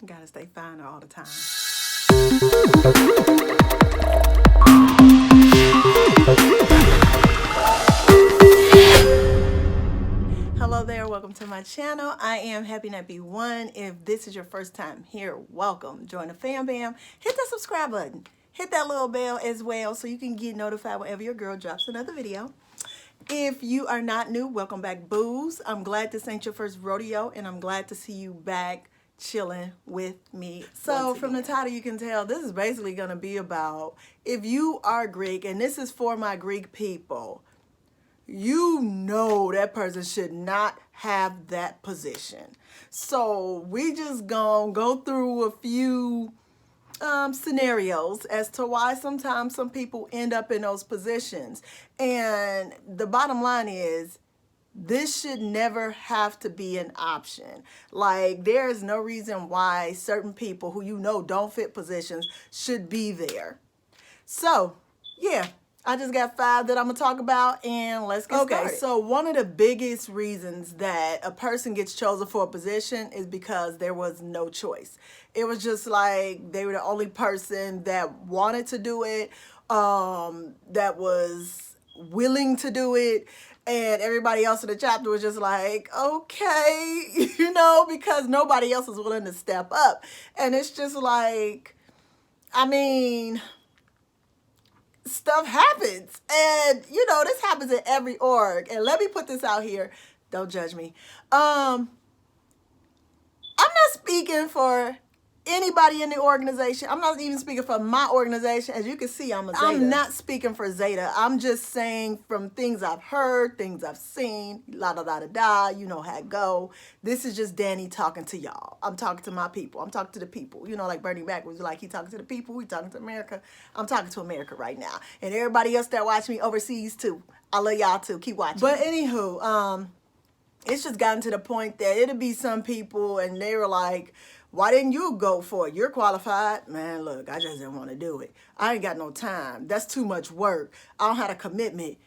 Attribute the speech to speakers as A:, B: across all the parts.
A: Gotta stay finer all the time. Hello there, welcome to my channel. I am Happy Nappy One. If this is your first time here, welcome. Join the fam bam. Hit that subscribe button. Hit that little bell as well so you can get notified whenever your girl drops another video. If you are not new, welcome back, boos. I'm glad this ain't your first rodeo, and I'm glad to see you back chilling with me. So from the title you can tell this is basically going to be about if you are Greek, and this is for my Greek people, you know that person should not have that position. So we just gonna go through a few scenarios as to why sometimes some people end up in those positions. And the bottom line is, this should never have to be an option. Like, there is no reason why certain people who you know don't fit positions should be there. So, yeah, I just got 5 that I'm going to talk about, and let's get started. Okay, so one of the biggest reasons that a person gets chosen for a position is because there was no choice. It was just like they were the only person that wanted to do it, that was willing to do it, and everybody else in the chapter was just like, okay, you know, because nobody else is willing to step up. And it's just like, I mean, stuff happens, and you know, this happens in every org. And let me put this out here, don't judge me. I'm not speaking for anybody in the organization. I'm not even speaking for my organization. As you can see, I'm a Zeta. I'm not speaking for Zeta. I'm just saying from things I've heard, things I've seen, la da da da da, you know how it go. This is just Danny talking to y'all. I'm talking to my people. I'm talking to the people. You know, like Bernie Mac was like, he talking to the people, he talking to America. I'm talking to America right now. And everybody else that watch me overseas too. I love y'all too. Keep watching. But anywho, it's just gotten to the point that it'll be some people and they were like, why didn't you go for it? You're qualified. Man, look, I just didn't want to do it. I ain't got no time. That's too much work. I don't have a commitment.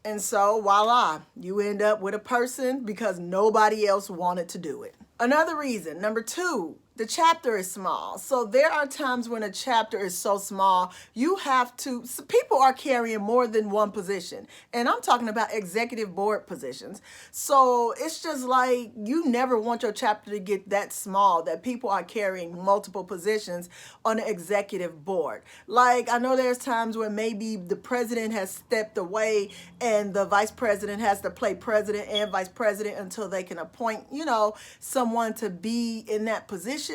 A: And so, voila, you end up with a person because nobody else wanted to do it. Another reason, number 2, the chapter is small. So there are times when a chapter is so small, you have to, so people are carrying more than one position. And I'm talking about executive board positions. So it's just like, you never want your chapter to get that small, that people are carrying multiple positions on the executive board. Like, I know there's times when maybe the president has stepped away and the vice president has to play president and vice president until they can appoint, you know, someone to be in that position.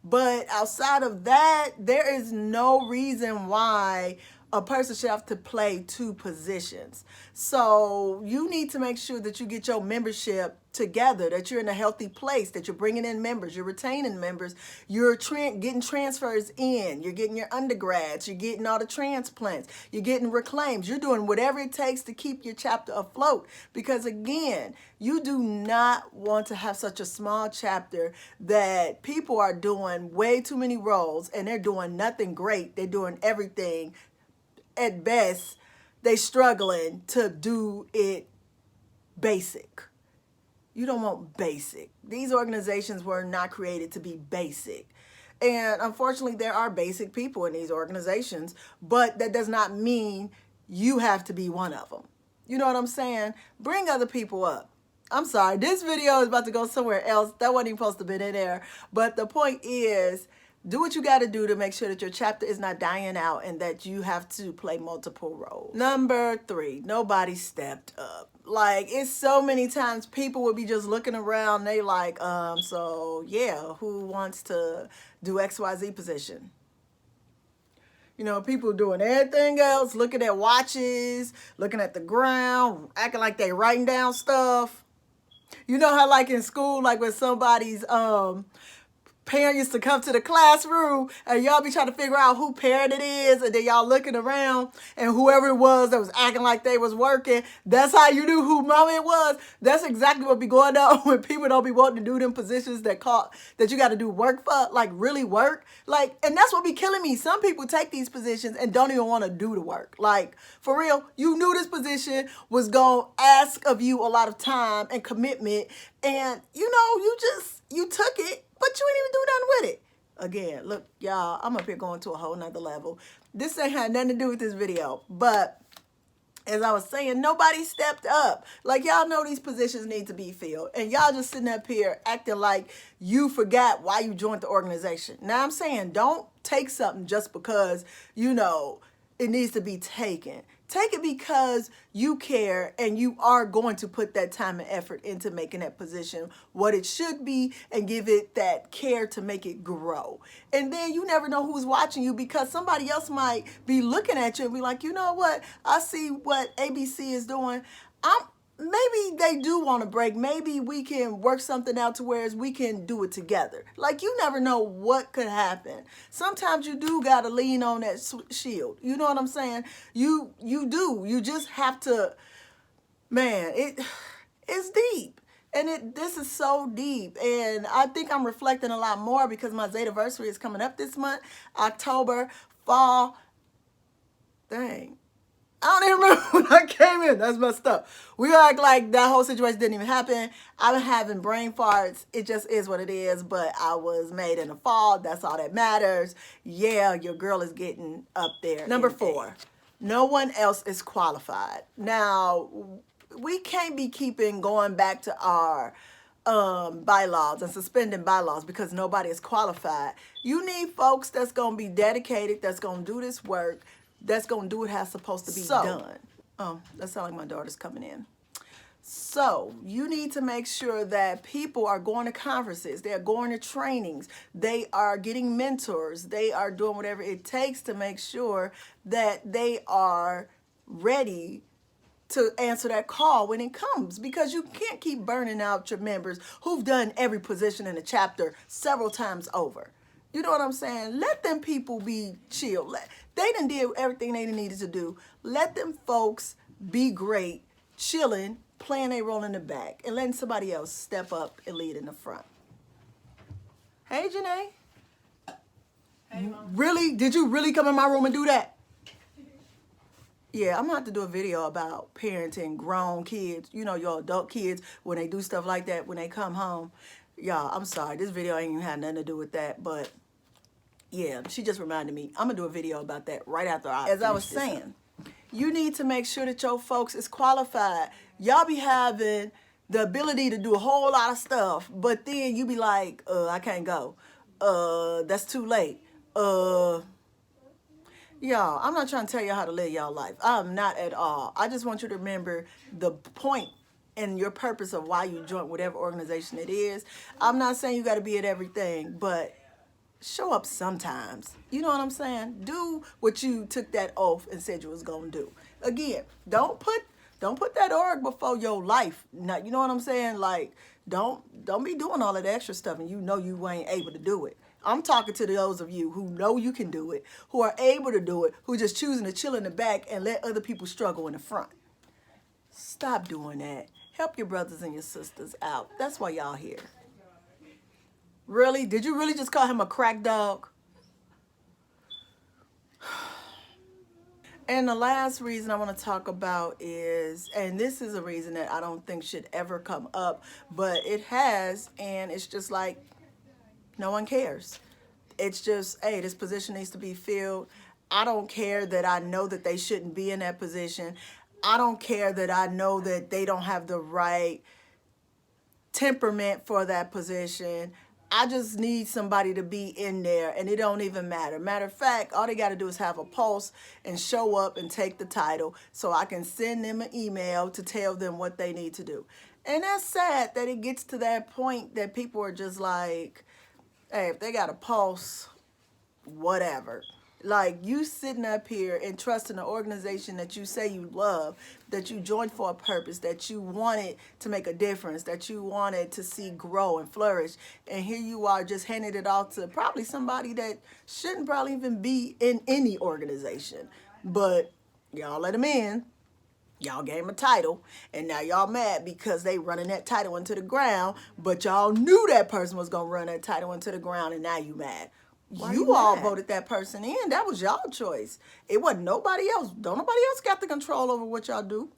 A: But outside of that, there is no reason why a person should have to play 2 positions. So you need to make sure that you get your membership together, that you're in a healthy place, that you're bringing in members, you're retaining members, you're getting transfers in, you're getting your undergrads, you're getting all the transplants, you're getting reclaims, you're doing whatever it takes to keep your chapter afloat. Because again, you do not want to have such a small chapter that people are doing way too many roles and they're doing nothing great. They're doing everything. At best, they struggling to do it basic. You don't want basic. These organizations were not created to be basic. And unfortunately, there are basic people in these organizations, but that does not mean you have to be one of them. You know what I'm saying? Bring other people up. I'm sorry, this video is about to go somewhere else. That wasn't even supposed to be in there. But the point is, do what you got to do to make sure that your chapter is not dying out and that you have to play multiple roles. Number 3, nobody stepped up. Like, it's so many times people would be just looking around. They like, so yeah, who wants to do XYZ position? You know, people doing everything else, looking at watches, looking at the ground, acting like they writing down stuff. You know how like in school, like when somebody's parent used to come to the classroom and y'all be trying to figure out who parent it is, and then y'all looking around and whoever it was that was acting like they was working, that's how you knew who mama it was. That's exactly what be going on when people don't be wanting to do them positions that you got to do work for, like really work. Like, and that's what be killing me. Some people take these positions and don't even want to do the work. Like, for real, you knew this position was going to ask of you a lot of time and commitment, And, you know, you took it, but you ain't even do nothing with it. Again, look, y'all, I'm up here going to a whole nother level. This ain't had nothing to do with this video, but as I was saying, nobody stepped up. Like, y'all know these positions need to be filled. And y'all just sitting up here acting like you forgot why you joined the organization. Now, I'm saying don't take something just because, you know, it needs to be taken. Take it because you care and you are going to put that time and effort into making that position what it should be and give it that care to make it grow. And then you never know who's watching you, because somebody else might be looking at you and be like, you know what? I see what ABC is doing. Maybe they do want a break. Maybe we can work something out to where we can do it together. Like, you never know what could happen. Sometimes you do got to lean on that shield. You know what I'm saying? You do. You just have to, man, it's deep. And this is so deep. And I think I'm reflecting a lot more because my Zetaversary is coming up this month. October, fall. Dang. I don't even remember when I came in. That's messed up. We act like that whole situation didn't even happen. I've been having brain farts. It just is what it is. But I was made in the fall. That's all that matters. Yeah, your girl is getting up there. Number 4, no one else is qualified. Now, we can't be going back to our bylaws and suspending bylaws because nobody is qualified. You need folks that's going to be dedicated, that's going to do this work, that's going to do what has supposed to be done. Oh, that sounds like my daughter's coming in. So you need to make sure that people are going to conferences, they're going to trainings, they are getting mentors, they are doing whatever it takes to make sure that they are ready to answer that call when it comes, because you can't keep burning out your members who've done every position in the chapter several times over. You know what I'm saying? Let them people be chill. They done did everything they needed to do. Let them folks be great, chilling, playing a role in the back, and letting somebody else step up and lead in the front. Hey, Janae. Hey, Mom. Really? Did you really come in my room and do that? Yeah, I'm going to have to do a video about parenting grown kids, you know, your adult kids, when they do stuff like that, when they come home. Y'all, I'm sorry. This video ain't even had nothing to do with that, but yeah, she just reminded me. I'm going to do a video about that right after As I was saying, you need to make sure that your folks is qualified. Y'all be having the ability to do a whole lot of stuff, but then you be like, I can't go. That's too late. Y'all, I'm not trying to tell y'all how to live y'all life. I'm not at all. I just want you to remember the point and your purpose of why you join whatever organization it is. I'm not saying you got to be at everything, but show up sometimes. You know what I'm saying? Do what you took that oath and said you was going to do. Again, don't put that org before your life. Now, you know what I'm saying? Like, don't be doing all of that extra stuff and you know you ain't able to do it. I'm talking to those of you who know you can do it, who are able to do it, who just choosing to chill in the back and let other people struggle in the front. Stop doing that. Help your brothers and your sisters out. That's why y'all here. Really? Did you really just call him a crack dog? And the last reason I want to talk about is, and this is a reason that I don't think should ever come up, but it has, and it's just like, no one cares. It's just, hey, this position needs to be filled. I don't care that I know that they shouldn't be in that position. I don't care that I know that they don't have the right temperament for that position. I just need somebody to be in there, and it don't even matter. Matter of fact, all they got to do is have a pulse and show up and take the title so I can send them an email to tell them what they need to do. And that's sad that it gets to that point that people are just like, hey, if they got a pulse, whatever. Like, you sitting up here and trusting an organization that you say you love, that you joined for a purpose, that you wanted to make a difference, that you wanted to see grow and flourish. And here you are just handing it off to probably somebody that shouldn't probably even be in any organization. But y'all let them in. Y'all gave him a title, and now y'all mad because they running that title into the ground, but y'all knew that person was going to run that title into the ground, and now you mad. You all voted that person in. That was y'all choice. It wasn't nobody else. Don't nobody else got the control over what y'all do.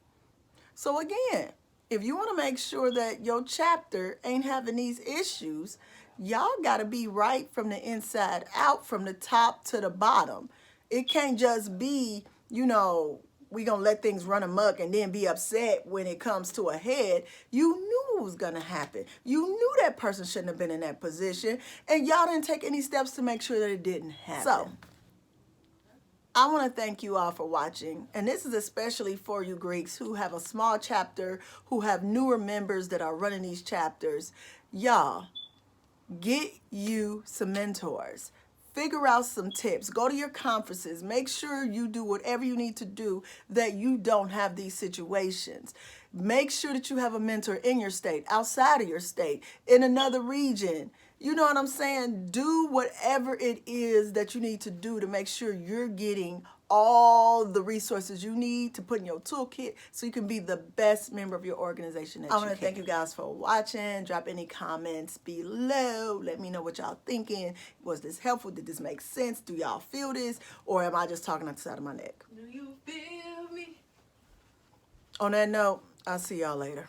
A: So again, if you want to make sure that your chapter ain't having these issues, y'all got to be right from the inside out, from the top to the bottom. It can't just be, you know, we going to let things run amok and then be upset when it comes to a head. You knew it was going to happen. You knew that person shouldn't have been in that position, and y'all didn't take any steps to make sure that it didn't happen. So, I want to thank you all for watching, and this is especially for you Greeks who have a small chapter, who have newer members that are running these chapters. Y'all, get you some mentors. Figure out some tips. Go to your conferences. Make sure you do whatever you need to do that you don't have these situations. Make sure that you have a mentor in your state, outside of your state, in another region. You know what I'm saying? Do whatever it is that you need to do to make sure you're getting all the resources you need to put in your toolkit so you can be the best member of your organization that you can. I want to thank you guys for watching. Drop any comments below. Let me know what y'all thinking. Was this helpful? Did this make sense? Do y'all feel this? Or am I just talking out the side of my neck? Do you feel me? On that note, I'll see y'all later.